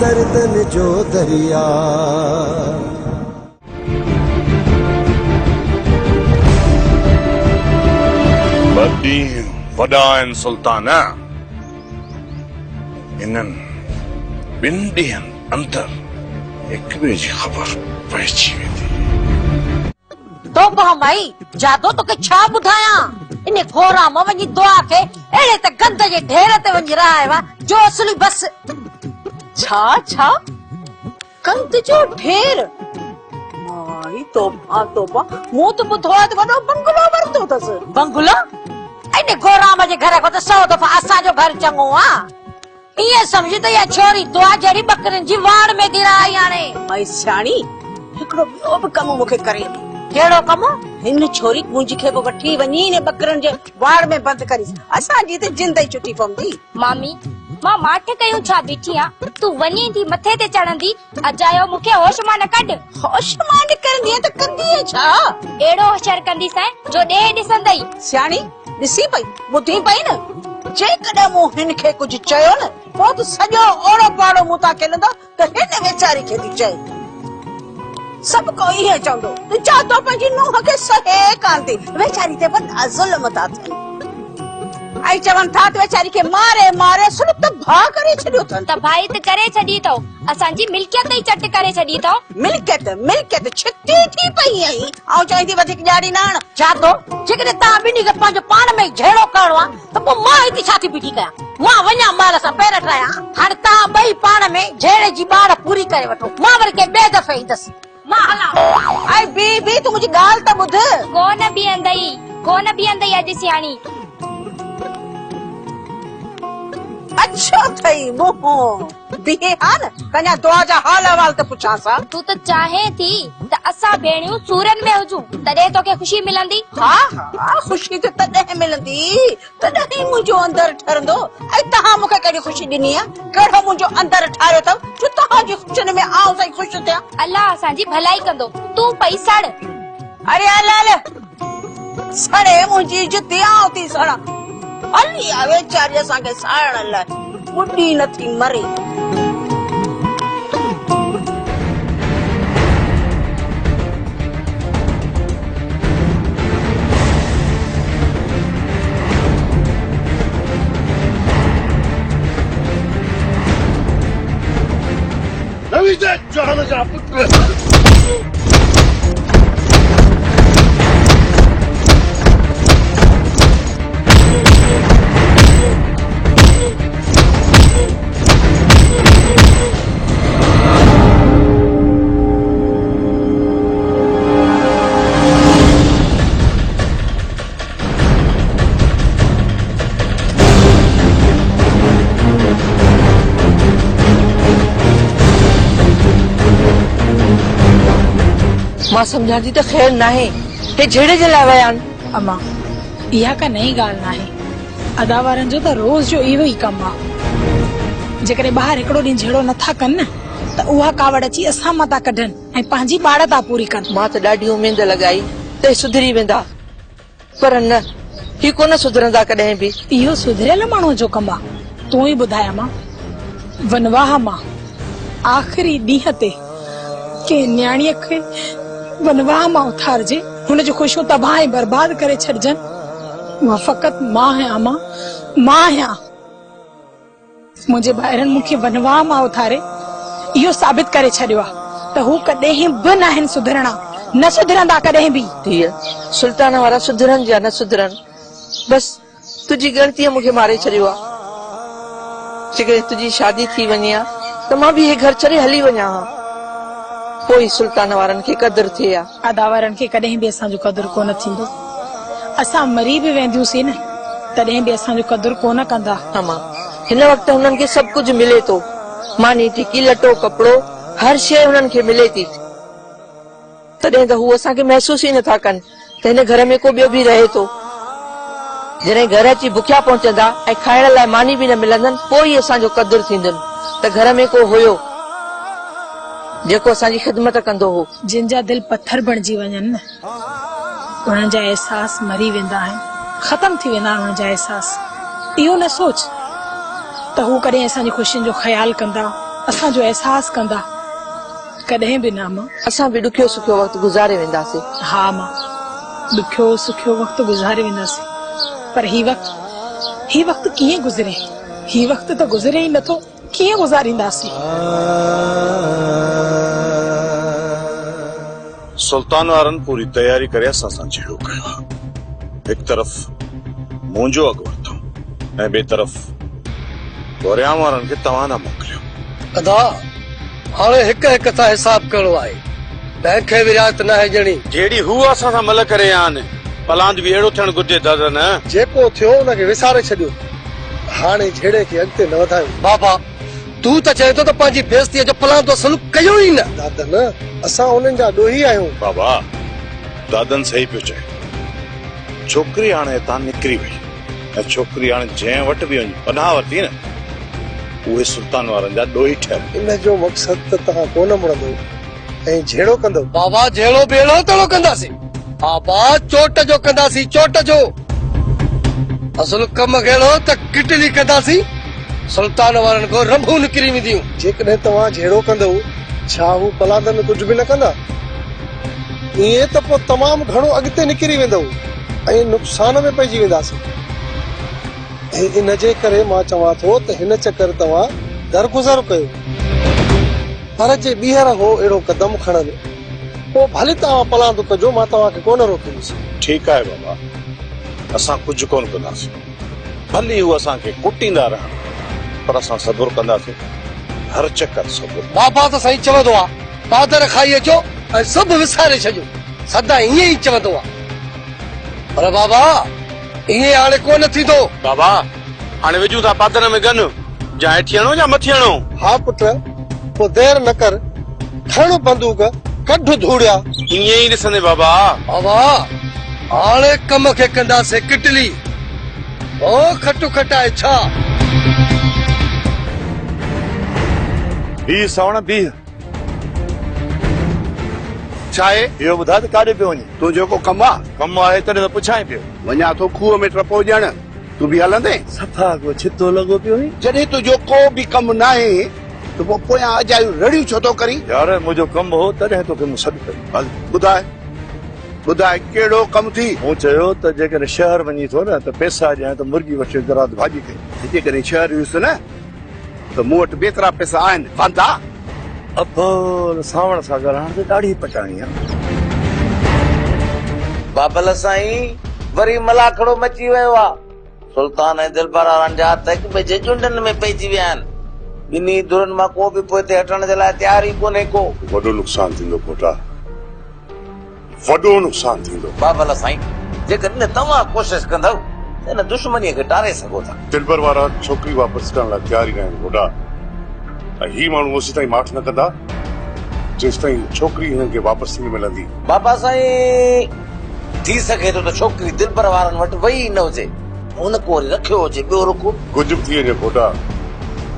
दर्दन जो दरिया। बदी वॾा आहिनि सुल्तान, इन्हनि ॿिनि ॾींहंनि अंदर हिक ॿिए जी ख़बर पइजी वेंदी। तो भाई जादो तोखे छा ॿुधायां, इन गोराम वञी दुआ खे अहिड़े त गंद जे ढेर ते वञी रहायो आहे जो असली बस। छा गंद जो ढेर? माई तोबा मूं त ॿुधो आहे त वॾो बंगलो वरितो अथसि। बंगलो? इन गोराम जे घर खां त 100 दफ़ा असांजो घर चङो आहे। ईअं समझ त इहा छोरी दुआ जहिड़ी बकरियुनि जी वाड़ में गिराई हाणे। माई सियाणी हिकिड़ो ॿियो बि कमु मूंखे करे। कहिड़ो कमु? हिन छोरी कुंज खे बि वठी वञी ने बकरनि जे वाड़ में बंदि करीस, असांजी त जिंद ई छुटी पवंदी। मामी मां माठ कयूं छा बीठी आ, तू वञी थी मथे ते चढ़ंदी अजायो मूंखे होश मां न कढ। होश मां न करंदी त कंदी छा? एड़ो होशियार कंदी सै जो ॾे ॾिसंदई। सियाणी ॾिसी पई ॿुधी पई न, जेकॾहिं मूं हिन खे कुझु चयो न पोइ त सॼो ओड़ो पाड़ो मूं तां खेलंदो त हिन वेचारी खे थी चए। सब को इहे चवंदो त जातो पंहिंजी नुंहं खे सहे कान थी, वेचारी ते वॾा ज़ुल्म था थियनि। आई चवनि था त वेचारी खे मारे सुलत भा करे छॾियो अथनि। त भाई त करे छॾी अथव, असांजी मिल्कियत ई चट करे छॾी अथव। मिल्कियत छिती थी पई आई। ऐं चवंदी वधीक ॼाड़ी न आण। जादो जेकॾहिं तव्हां ॿिन्ही खे पंहिंजो पाण में झेड़ो करणो आहे त पोइ मां हिते छा थी बीठी कयां? मां वञा माल सां पेर ठाहियां। हाणे तव्हां ॿई पाण में झेड़े जी ॿाड़ पूरी करे वठो, मां वरी के ॿिए दफ़े ईंदसि। मां हलां। आई बी तूं मुंहिंजी ॻाल्हि त ॿुध। कोन बीहंदई अॼु सियाणी। अच्छा थई मोहो बीहे हा न, कन्या दुआ जा हाल अहवाल त पुछां सा। तू त चाहे थी त असां भेणियूं सूरन में हुजूं, तॾहिं तोखे ख़ुशी मिलंदी। हा ख़ुशी त तॾहिं मिलंदी तॾहिं मुंहिंजो अंदर ठरंदो। ऐं तव्हां मूंखे कहिड़ी ख़ुशी ॾिनी आहे? कहिड़ो मुंहिंजो अंदर ठाहियो अथव जो तव्हांजी ख़ुशियुनि में आउं सही ख़ुशि थियां? अल्लाह असांजी भलाई कंदो, तूं पई सड़। अरे हल सड़े मुंहिंजी जुती आउं थी सड़ा। हली आ वेचारी असांखे साड़ण लाइ, ॿुॾी नथी मरे। जान जा पुत्र मां समझा थी त ख़ैर नाहे, हे झेड़े जे लाइ विया आहिनि। अम्मा इहा का नई ॻाल्हि नाहे, अदावारनि जो त रोज़ जो इहो ई कमु आहे। जेकॾहिं ॿाहिरि हिकिड़ो ॾींहुं झेड़ो नथा कनि न त उहा कावड़ अची असां मां था कढनि ऐं पंहिंजी ॿाड़ था पूरी कनि। मां त ॾाढी उमेद लॻाई त सुधरी वेंदा, पर न, ही कोन सुधरंदा कॾहिं बि। इहो सुधरियल माण्हू जो कमु आहे। तूं ई ॿुधाया मां, वनवाह मां आख़िरी ॾींहं ते के न्याणीअ खे वनवाह मां उथारजे, हुनजो ख़ुशियूं तबाह ऐं बर्बाद करे छॾजनि। उहा फ़क़ति मां आहियां, मां आहियां। मुंहिंजे ॿाहिरनि मूंखे वनवाह मां उथारे इहो साबित करे छॾियो आहे त हू कॾहिं बि न आहिनि सुधरणा, न सुधरंदा कॾहिं बि। धीअ, सुल्तान वारा सुधरनि या न सुधरनि, बस तुंहिंजी ग़लतीअ मूंखे मारे छॾियो आहे। जेकॾहिं तुंहिंजी शादी थी वञे हा त मां बि हे घर छॾे हली वञा हा, पोइ सुल्तान वारनि खे क़दुरु थिए हा। अदावारनि खे कॾहिं बि असांजो क़दुरु कोन थींदो। असां मरी बि वेंदियूंसीं न तॾहिं बि असांजो क़दुरु कोन कंदा। अमा हिन वक़्तु हुननि खे सभु कुझु मिले थो, मानी टिकी लटो कपिड़ो हर शइ हुननि खे मिले थी, तॾहिं त हू असांखे महसूस ई नथा कनि त हिन घर में को ॿियो बि रहे थो। जॾहिं घर अची बुखिया पहुचंदा ऐं खाइण लाइ मानी बि न मिलंदनि, पोइ असांजो क़दुरु थींदनि त घर में को हुयो जेको असांजी ख़िदमत कंदो हो। जिन जा दिल पत्थर बणिजी वञनि न, उन्हनि जा एहसास मरी वेंदा आहिनि, ख़तम थी वेंदा आहिनि उन्हनि जा एहसास। इहो न सोच त हू कॾहिं असांजी ख़ुशियुनि जो ख़्यालु कंदा असांजो एहसास कंदा कॾहिं बि न मां। असां बि ॾुखियो सुखियो वक़्तु गुज़ारे वेंदासीं। हा मां, ॾुखियो सुखियो वक़्तु गुज़ारे वेंदासीं, पर ही वक़्तु कीअं गुज़रे? ही वक़्तु त गुज़रे ई नथो, कीअं गुज़ारींदासीं? सुल्तान वारनि पूरी तयारी करे असां सां जहिड़ो कयो आहे। हिकु तरफ़ मुंहिंजो अॻु वरितो ऐं ॿिए तरफ़ गोरियाम वारनि खे तव्हां न मोकिलियो। अदा हाणे हिक हिक सां हिसाब करणो आहे, तंहिंखे विरायत न आहे ॼणी। जहिड़ी हू असां सां मल करे आया आहिनि, पलांद बि अहिड़ो थियणु घुर्जे दादा न। जेको थियो उनखे विसारे छॾियो, हाणे झेड़े खे अॻिते न वधायो। बाबा तूं त चए थो त पंहिंजी बेइज़तीअ जो पलांद सलूक कयो ई न। दादन असां उन्हनि जा ॾोही आहियूं। बाबा दादन सही पियो चए। छोकिरी हाणे हितां निकिरी वई ऐं छोकिरी हाणे जंहिं वटि बि वञी पनाह वरिती न, उहे सुल्तान वारनि जा ॾोही ठहियल। इन जो मक़सद त तव्हां कोन मुड़ंदो ऐं झेड़ो कंदो। बाबा झेड़ो बेड़ो तड़ो कंदासीं। बाबा चोट जो कंदासीं, चोट जो। असुल कम कहिड़ो त किटली कंदासीं, सुल्तान वारनि को रंभू निकिरी वेंदियूं। जेकॾहिं तव्हां झेड़ो कंदो, छा हू पलांद में कुझु बि न कंदा? ईअं त पोइ तमामु घणो अॻिते निकिरी वेंदो ऐं नुक़सान में पइजी वेंदासीं। इन जे करे मां चवां थो त हिन चकर तव्हां दरगुज़र कयो, पर जे ॿीहर हो अहिड़ो कदम खणनि पोइ भले तव्हां पलांद कजो, मां तव्हांखे कोन रोकींदुसि। ठीकु आहे बाबा, असां कुझु कोन कंदासीं। भली हू असांखे कुटींदा रहनि, पर असां सबुर कंदासीं, हर चकर सबुर। बाबा त साईं चवंदो आहे पादर खाई अचो ऐं सभु विसारे छॾियो, सदा ईअं ई चवंदो आहे। पर बाबा ईअं हाणे कोन थींदो। बाबा हाणे विझूं था पादर में गन, या हेठि हणो या मथे हणो? हा पुट, पोइ देर न कर, खण बंदूक, कढ धूड़िया। ईअं ई ॾिसंदे बाबा। बाबा हाणे कम खे कंदासीं किटली, ओ खटू खटाए छा। बीह सावण बीह। छा आहे इहो ॿुधाए त काॾे पियो वञे? तूं जेको कमु आहे तॾहिं त पुछां पियो। वञा थो खूह में टपो ॼण, तूं बि हलंदे? सफ़ा को छितो लॻो पियो हुई। जॾहिं तुंहिंजो को बि कमु न आहे त पोइ पोयां अजायूं रड़ियूं छो थो करी? यार मुंहिंजो कमु हो तॾहिं तोखे मूं सॾु कयो। हल ॿुधाए कहिड़ो कमु थी? मूं चयो त जेकॾहिं शहर वञी थो न त पैसा ॾियां त मुर्गी वठी राति भाॼी कई। जेकॾहिं शहर वियुसि न त मूं वटि बेतरा पैसा आहिनि, कांदा अबोल सावण सां ॻाल्हाइण त ॾाढी पचाणी आहे। बाबल साईं वरी मलाखड़ो मची वियो आहे। सुल्तान ऐं दिलबर वारनि जा हथ हिक ॿिए जे चुंडनि में पइजी विया आहिनि। ॿिन्ही धुरनि मां को बि पोइ ते हटण जे लाइ तयार ई कोन्हे को। वॾो नुक़सान थींदो पोटा, वॾो नुक़सान थींदो। बाबल साईं जेकॾहिं तव्हां कोशिशि कंदव त हिन दुश्मनीअ खे टारे सघो था। दिलबर वारा छोकिरी वापसि करण लाइ तयार ई आहिनि पोटा, ऐं ही माण्हू ओसी ताईं माठ न कंदा जेसि ताईं छोकिरी हिननि खे वापसि न मिलंदी। बाबा साईं थी सघे थो त छोकिरी दिलबर वारनि वटि वई न हुजे, हुन को वरी रखियो हुजे ॿियो रुख। कुझु बि थी वञे पोटा,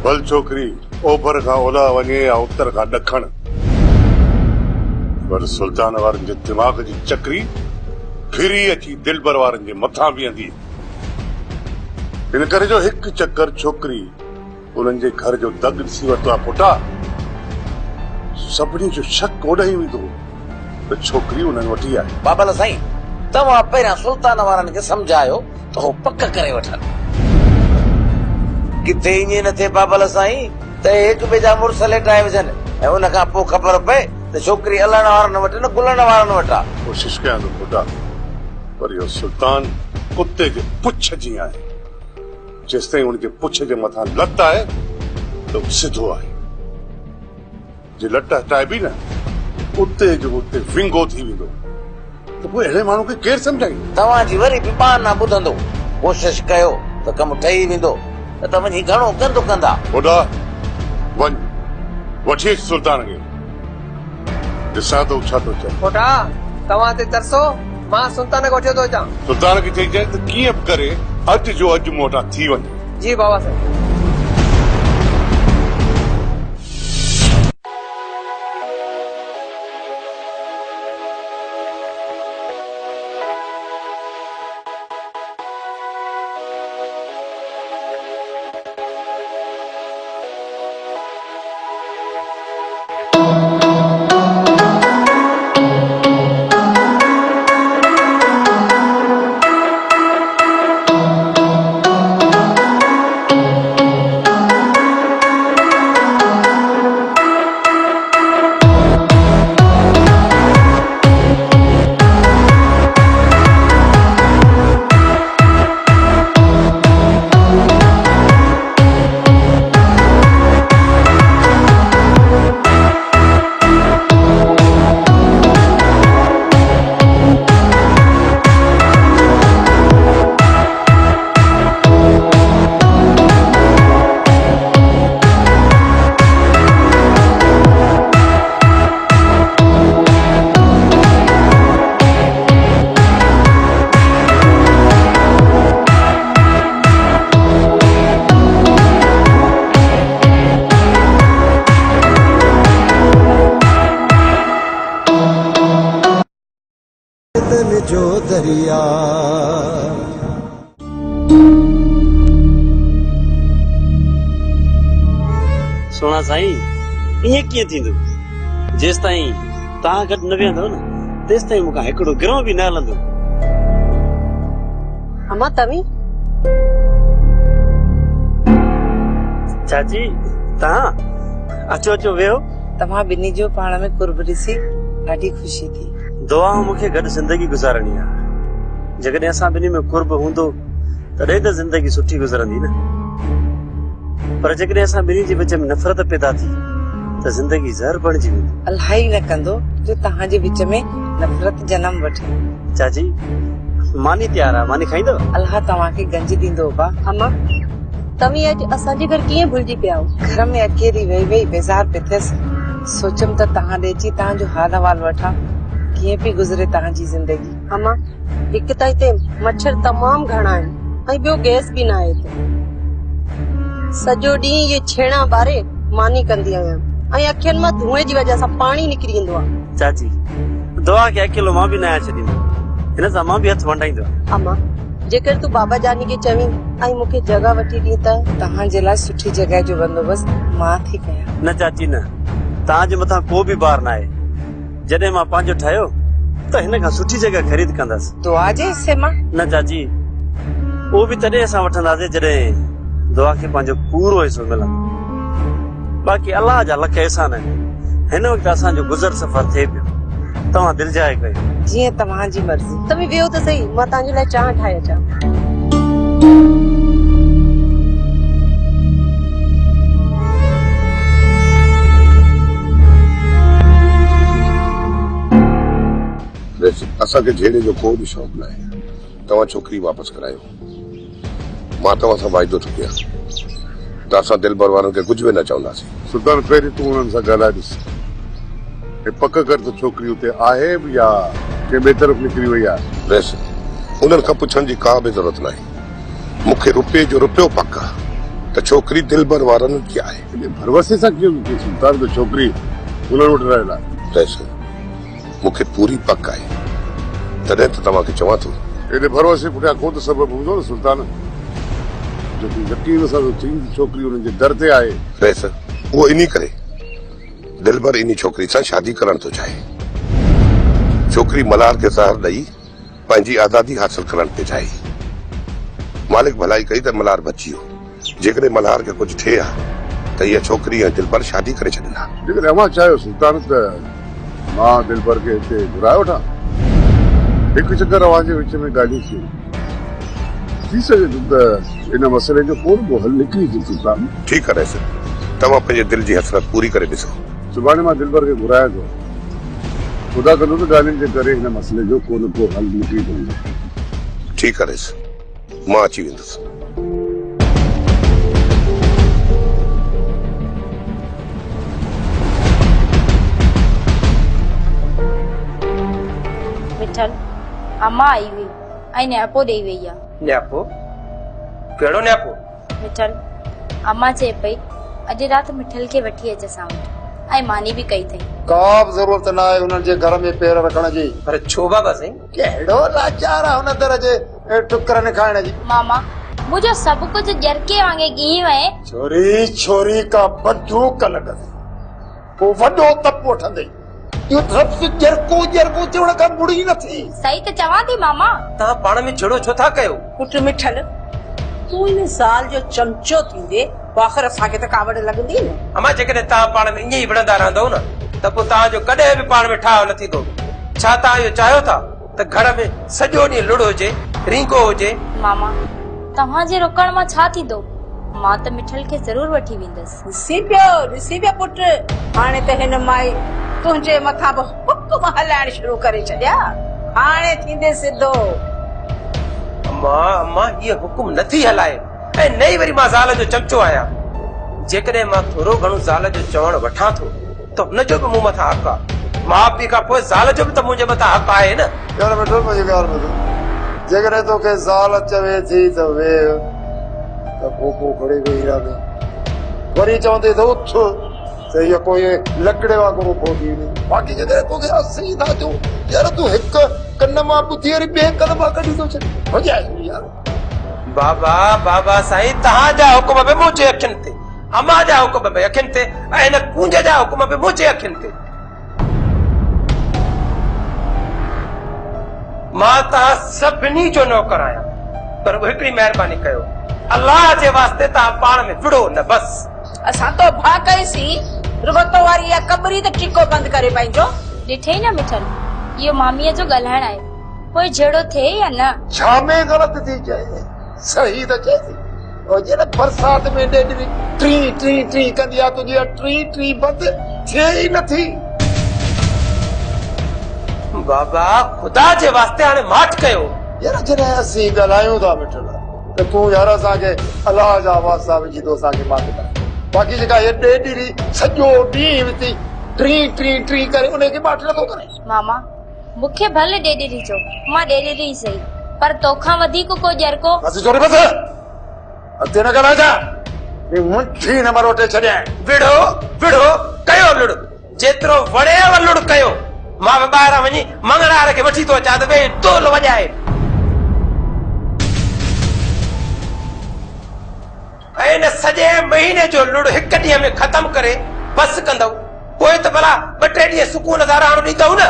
भल छोकिरी ओभर खां ओलह वञे या उत्तर खां ॾखण, पर सुल्तान वारनि जे दिमाग़ जी चकरी फिरी अची दिलबर वारनि जे मथां बीहंदी। हिन करे जो हिकु चकर छोकिरी उन्हनि जे घर जो दग ॾिसी वरितो आहे पुटा, सभिनी जो शक ओॾां ई वेंदो त छोकिरी उन्हनि वटि आहे। बाबल साईं तव्हां पहिरियां सुल्तान वारनि खे सम्झायो त हो पक करे वठनि। किथे ईअं न थिए बाबल साईं त हिक ॿिए जा मुड़ुस लेटाए विझनि ऐं उन खां पोइ ख़बर पए त छोकिरी हलण वारनि वटि न गुलण वारनि वटि आहे। कोशिशि कयां थो पुटा, पर इहो सुल्तान कुते जे पुछ जी आहे। जेसि ताईं उनजे पुछ जे मथां लत आहे त सिधो आहे, जे लट हटाइबी न उते जो उते विंगो थी वेंदो, त पोइ अहिड़े माण्हू खे केरु सम्झाईंदो? तव्हांजी वरी बि पाण न ॿुधंदो। कोशिशि कयो त कमु ठही वेंदो, न त वञी घणो गंद कंदा। बुढा वञ वठी अच सुल्तान खे, ॾिसां थो छा थो चए। पोटा तव्हां ते तरसो, मां सुल्तान खे वठी थो अचां। सुल्तान खे चई त कीअं बि करे अॼु जो अॼु मूं वटां थी वञे। जी बाबा साईं। बदन जो दरिया। सोना साईं ईअं कीअं थींदो? जेसि ताईं तव्हां गॾु न वेहंदव न तेसि ताईं मूंखां हिकिड़ो गिरोह बि न हलंदो। अम्मा तव्हीं चाची तव्हां अचो अचो वेहो। तव्हां ॿिन्ही जो पाण में कुर्ब ॾिसी ॾाढी ख़ुशी थी। दुआ मूंखे गॾु ज़िंदगी गुज़ारणी आहे। जेकॾहिं असां ॿिन्ही में कुर्ब हूंदो तॾहिं त ज़िंदगी सुठी गुज़रंदी न। पर जेकॾहिं असां ॿिन्ही जे विच में नफ़रत पैदा थी त ज़िंदगी ज़हर बणिजी वेंदी। अलाह ई न कंदो जो तव्हांजे विच में नफ़रत जनम वठे। चाची मानी तयार आहे, मानी खाईंदव? अलाह तव्हांखे गंज ॾींदो बा। अम्मा तव्हीं अॼु असांजे घर कीअं भुलिजी पिया आहियो? घर में अकेली वेही वेही बेज़ार पे थियसि। सोचम त तव्हां ॾे अची तव्हांजो हाल अहवाल वठां, कीअं पई गुज़रे तव्हांजी ज़िंदगी। अम्मा हिकु त हिते मच्छर तमामु घणा आहिनि ऐं ॿियो गैस बि न आहे हिते। सॼो ॾींहुं इहे छेणा ॿारे मानी कंदी आहियां ऐं अखियुनि मां धुएं जी वजह सां पाणी निकिरी ईंदो आहे। चाची दुआ खे अकेलो मां बि न आया छॾींदो, हिन सां मां बि हथ वंडाईंदो। अम्मा जेकर तूं बाबा जानी खे चवीं ऐं मूंखे जॻह वठी ॾी त तव्हांजे लाइ सुठी जॻह जो बंदोबस्त मां थी कयां। न चाची न, तव्हांजे मथां को बि बार न आहे। जॾहिं मां पंहिंजो ठाहियो त हिन खां सुठी जॻह ख़रीद कंदसि। दुआ जे हिसे मां? न चाची उहो बि तॾहिं असां वठंदासीं जॾहिं दुआ खे पंहिंजो पूरो हिसो मिलंदो। बाक़ी अलाह जा लख एहसान आहिनि। हिन वक़्तु असांजो गुज़र सफ़र थिए पियो, तव्हां दिलि जाए कयो। जीअं तव्हांजी मर्ज़ी। तव्हीं वियो त सही, मां तव्हांजे लाइ चांहि ठाहे अचां। असांखे झेड़े जो को बि शौक़ न आहे। तव्हां छोकिरी वापसि करायो। मां तव्हां सां वाइदो थो कयां त असां दिलबर वारनि खे कुझु बि न चवंदासीं। सुल्तान पहिरीं तूं हुननि सां ॻाल्हाए ॾिस, पक कर त छोकिरी उते आहे बि या कंहिं ॿिए तरफ़ निकिरी वई आहे। बसि उन्हनि खां पुछण जी का बि ज़रूरत न आहे। मूंखे रुपये जो रुपयो पक आहे त छोकिरी दिलबर वारनि की आहे। भरवसे सां कीअं सुल्तान त छोकिरी उन्हनि वटि रहियल आहे। बसि मूंखे पूरी पक आहे, तॾहिं त तव्हांखे चवां थो। एॾे भरोसे पुठियां को त सबबु हूंदो न सुल्तान, जो यकीन सां छोकिरी हुननि जे दर ते आहे। बसि उहो इन करे दिलबर इन छोकिरी सां शादी करण थो चाहे। छोकिरी मल्हार खे ज़हर ॾेई पंहिंजी आज़ादी हासिल करण थी चाहे। मालिक भलाई कई त मल्हार बची वियो। जेकॾहिं मल्हार खे कुझु थिए हा त इहा छोकिरी ऐं दिलबर शादी करे छॾींदा। जेकॾहिं अव्हां चाहियो सुल्तान त मां दिलबर खे हिते घुराए वठां, हिकु चकर अव्हांजे विच में ॻाल्हि थी सघे त इन मसइले जो को बि हल निकिरी थी। सुल्तान ठीकु आहे, तव्हां पंहिंजे दिलि जी हसरत पूरी करे ॾिसो। सुभाणे मां दिलबर खे घुरायां थो। ख़ुदा कंदो त ॻाल्हियुनि जे करे हिन मसइले जो को न को हल निकिरी पवंदो। ठीकु आहे, मां अची वेंदुसि। मिठल अम्मा आई हुई ऐं न्यापो ॾेई वई आहे। न्यापो? कहिड़ो न्यापो? मिठल अम्मा चए पई अॼु राति मिठल खे वठी अच असां वटि ऐं मानी बि कई अथई। का बि ज़रूरत न आहे उन्हनि जे घर में पेर रखण जी। पर छो बाबा साईं? कहिड़ो लाचार आहे हुन दर जे टुकरनि खाइण जी। मामा मुंहिंजो सभु कुझु जरके वांगे ॻी वए। छोरी छोरी का बंदूक लॻंदी, पोइ वॾो तप वठंदई। इहो लफ़्ज़ जरको जरको चवण खां मुड़ी नथी। सही त चवां थी मामा। तव्हां पाण में छेड़ो छो था कयो? पुट मिठल तूं इन ज़ाल जो चमचो थींदे आख़िर असांखे त कावड़ लॻंदी न। अम्मा जेकॾहिं तव्हां पाण में ईअं ई विढ़ंदा रहंदव न त पोइ तव्हांजो कॾहिं बि पाण में ठाहियो न थींदो। छा तव्हां इहो चाहियो था त घर में सॼो ॾींहुं लुड़ हुजे, रींको हुजे? मामा तव्हांजे रुकण मां छा थींदो? मां त मिठल खे ज़रूर वठी वेंदसि। ॾिसी पियो पुट, हाणे त हिन माई तुंहिंजे मथां बि हुकुम हलाइण शुरू करे छॾिया। हाणे थींदे सिधो। अम्मा ये हुकुम नथी हलाए ऐं नई वरी मां ज़ाल जो चमचो आहियां। जेकॾहिं मां थोरो घणो ज़ाल जो चवण वठां थो त हुनजो बि मूं मथां हक़ आहे। माउ पीउ खां पोइ ज़ाल जो बि त मुंहिंजे मथां हक़ आहे न। यार बेटो मुंहिंजी ॻाल्हि ॿुधो, जेकॾहिं तोखे ज़ाल चवे थी त वेह त पोपो खणी वेही रहे, वरी चवंदे त उथ त इहो कोई लकड़े वांगुरु बोली नहीं बाक़ी जॾहिं तोखे असी था चऊं यार तूं हिकु कन मां ॿुधी वरी ॿिए कन मां कढी थो छॾ भॼाए यार बाबा बाबा साईं तव्हांजा हुकुम बि मुंहिंजे अखियुनि ते अम्मा जा हुकुम बि अखियुनि ते ऐं हिन कुंज जा हुकुम बि मुंहिंजे अखियुनि ते मां तव्हां सभिनी जो नौकर आहियां पर हिकिड़ी महिरबानी कयो अल्लाह जे वास्ते तव्हां पाण में विड़ो न बस असां तो भा कईसीं रुगतो वारी या कबरी त टीको बंद करे पंहिंजो ॾिठे न मिठल इहो मामीअ जो ॻाल्हाइण आहे पोइ जहिड़ो थिए या न छा में ग़लति थी चए सही त चए थी और जॾहिं बरसात में ॾेढी टी टी टी कंदी आहे तुंहिंजी टी टी बंदि थिए ई नथी बाबा ख़ुदा जे वास्ते हाणे माठ कयो यार जॾहिं असीं ॻाल्हायूं था मिठल त तूं यार असांखे अलाह जा वास्ता विझी थो असांखे माठ कर बाक़ी जेका हे ॾेढी सॼो ॾींहुं विती टी टी टी करे उनखे माठ नथो करे मामा मूंखे भले ॾेॾेरी चओ मां ॾेॾेरी सही पर तोखां वधीक को ॼरको बस चोरी बस अॻिते न ॻाल्हाइजा मुठी न मरोटे छॾियां विड़ो विड़ो कयो लुड़ जेतिरो वणेव लुड़ कयो मां बि ॿाहिरां वञी मंगणार खे वठी थो अचां त भई तोल वॼाए ऐं हिन सॼे महीने जो लुड़ हिकु ॾींहं में ख़तम करे बस कंदव पोइ त भला 2-3 ॾींहं सुकून सां रहणु ॾींदव न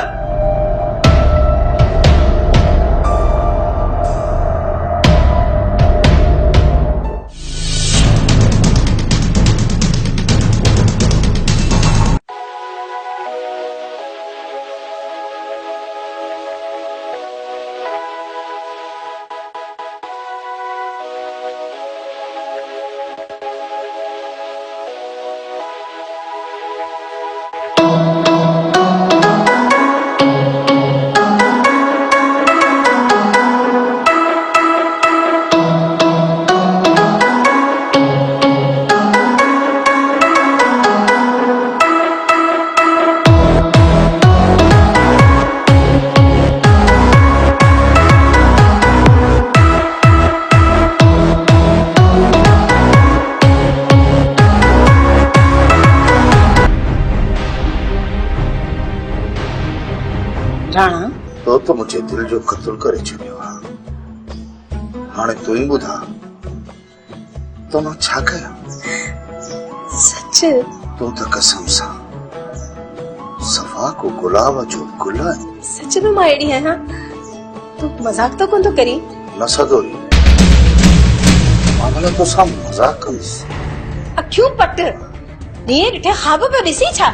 राणा तो मुझे दिल जो कत्ल करे छॾियो आहे हाणे तूं ई ॿुधा तो मां छा कयां सच तूं त कसम सां सफ़ा को गुलाब जो गुल आहे सच में मां अहिड़ी आहियां तूं मज़ाक तो कोन थो करी न सदोरी मां भला तोसां मज़ाक कंदुसि अखियूं पट ॾींहं ॾिठे ख़्वाब पियो ॾिसी छा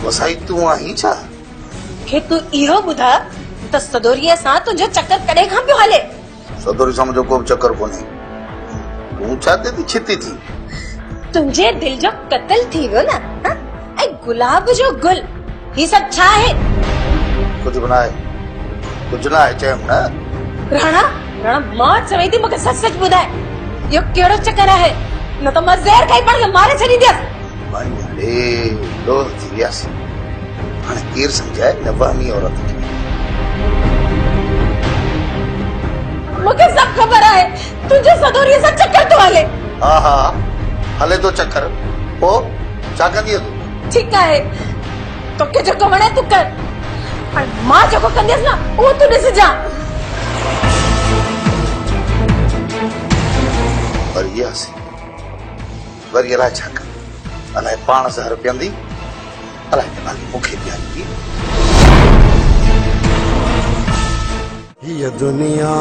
वसाई तूं आहीं छा खे तूं इहो ॿुधा त सदोरीअ सां तुंहिंजो चक्कर कॾहिं खां पियो हले सदोरी सां मुंहिंजो को बि चक्कर कोन्हे तूं छा ते थी छिती थी तुंहिंजे दिल जो कत्ल थी वियो न हा? ऐं गुलाब जो गुल ही सभु छा आहे कुझु बि न आहे चयमि न राणा राणा मां चवई थी मूंखे सच सच ॿुधाए इहो कहिड़ो चक्कर आहे न त मां ज़हर खाई पाण खे मारे छॾींदसि अरे लोह थी वियासीं हाणे केरु सम्झाए नवामी औरत खे मूंखे सभु ख़बर आहे तुंहिंजो सदोरीअ सां चक्कर थो हले हा हा हले तो चक्कर पोइ छा कंदीअ तूं ठीकु आहे तोखे जेको वणे तूं कर हाणे मां जेको कंदसि न उहो तूं ॾिसजां वरी वियासीं वरी अलाए छा कर अलाए पाण ज़हर पीअंदी अलाए नाली मूंखे पीआरींदी ये दुनिया